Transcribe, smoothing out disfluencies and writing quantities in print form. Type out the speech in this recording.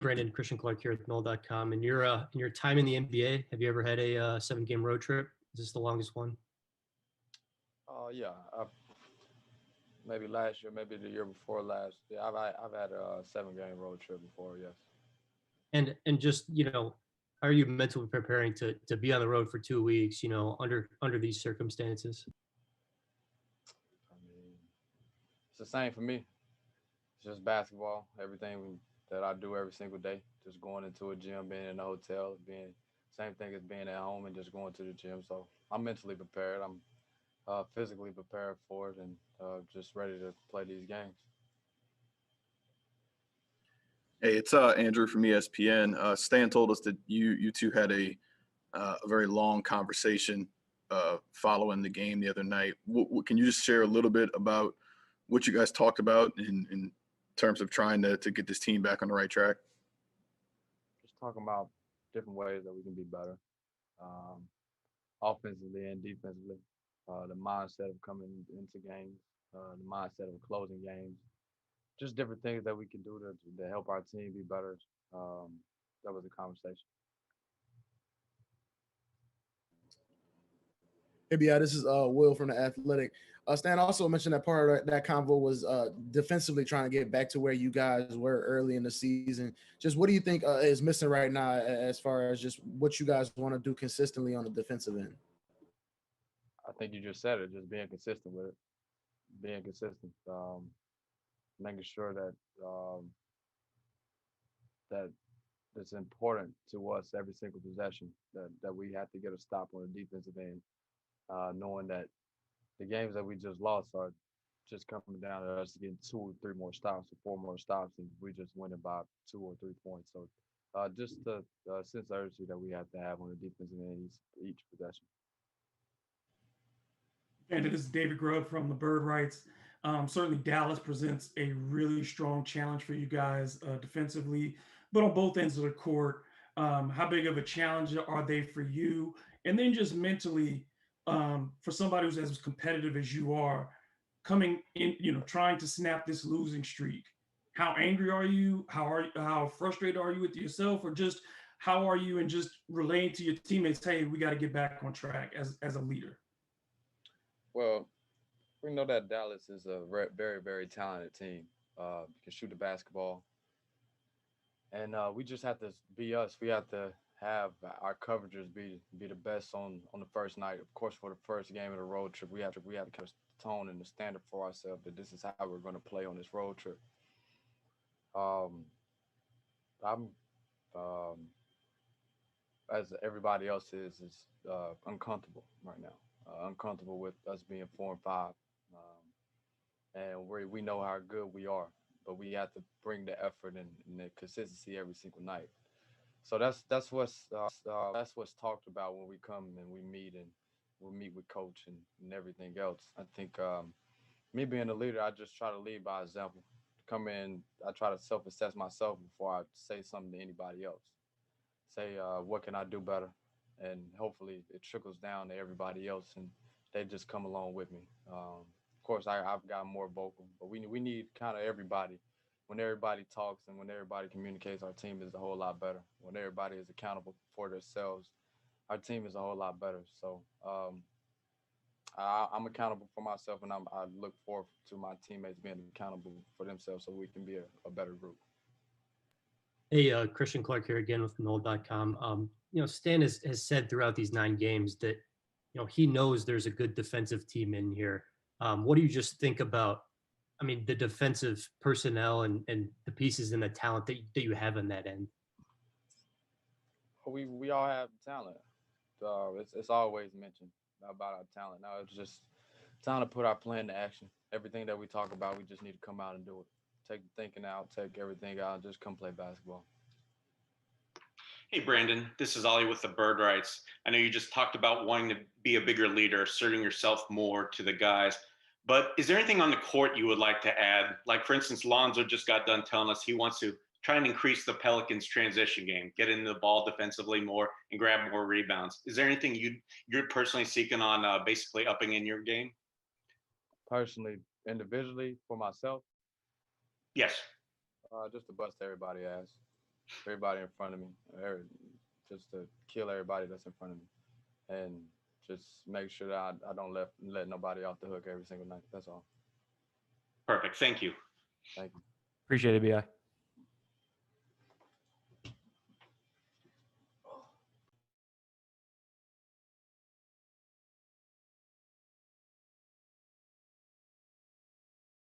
Brandon Christian Clark here with Null.com. And in your time in the NBA, have you ever had a 7-game road trip? Is this the longest one? Yeah, maybe last year, maybe the year before last. Yeah, I've had a 7 game road trip before. Yes. And just how are you mentally preparing to be on the road for 2 weeks? Under these circumstances. I mean, it's the same for me. It's just basketball. Everything that I do every single day, just going into a gym, being in a hotel, being same thing as being at home and just going to the gym. So I'm mentally prepared. I'm physically prepared for it, and just ready to play these games. Hey, it's Andrew from ESPN. Stan told us that you two had a very long conversation following the game the other night. Can you just share a little bit about what you guys talked about in terms of trying to get this team back on the right track? Just talking about different ways that we can be better, um, offensively and defensively. The mindset of coming into games, the mindset of closing games, just different things that we can do to help our team be better. Um, that was a conversation. Maybe this is Will from the Athletic. Stan also mentioned that part of that convo was defensively trying to get back to where you guys were early in the season. Just what do you think is missing right now as far as just what you guys want to do consistently on the defensive end? I think you just said it, just being consistent with it, being consistent, making sure that it's important to us every single possession that we have to get a stop on the defensive end, knowing that the games that we just lost are just coming down to us getting 2 or 3 more stops or 4 more stops, and we just winning by 2 or 3 points. So just the sense of urgency that we have to have on the defensive end each possession. And this is David Grubb from the Bird Rights. Certainly, Dallas presents a really strong challenge for you guys defensively, but on both ends of the court. How big of a challenge are they for you? And then just mentally, for somebody who's as competitive as you are, coming in, trying to snap this losing streak. How angry are you? How frustrated are you with yourself, or just how are you and just relaying to your teammates, hey, we got to get back on track as a leader? Well, we know that Dallas is a very, very talented team. Can shoot the basketball, and we just have to be us. We have to have our coverages be the best on the first night. Of course, for the first game of the road trip, we have to kind of tone and the standard for ourselves that this is how we're going to play on this road trip. Um, I'm um, as everybody else is uncomfortable right now. Uncomfortable with us being 4 and 5, and we know how good we are, but we have to bring the effort and the consistency every single night. So that's what's talked about when we come and we meet and we meet with coach and everything else. I think me being a leader, I just try to lead by example. Come in, I try to self-assess myself before I say something to anybody else. Say what can I do better, and hopefully it trickles down to everybody else and they just come along with me. Of course, I've got more vocal, but we need kind of everybody. When everybody talks and when everybody communicates, our team is a whole lot better. When everybody is accountable for themselves, our team is a whole lot better. So I'm accountable for myself, and I look forward to my teammates being accountable for themselves, so we can be a better group. Hey, Christian Clark here again with Null.com. Stan has said throughout these 9 games that, he knows there's a good defensive team in here. What do you just think about, the defensive personnel and the pieces and the talent that you have in that end? We all have talent. It's always mentioned about our talent. Now it's just time to put our plan to action. Everything that we talk about, we just need to come out and do it. Take the thinking out, take everything out, and just come play basketball. Hey, Brandon, this is Ollie with the Bird Rights. I know you just talked about wanting to be a bigger leader, asserting yourself more to the guys. But is there anything on the court you would like to add? Like, for instance, Lonzo just got done telling us he wants to try and increase the Pelicans' transition game, get into the ball defensively more, and grab more rebounds. Is there anything you're personally seeking on basically upping in your game? Personally, individually, for myself, Yes. just to bust everybody ass. everybody in front of me, just to kill everybody that's in front of me, and just make sure that I don't let nobody off the hook every single night. That's all. Perfect. Thank you. Thank you. Appreciate it, Bi.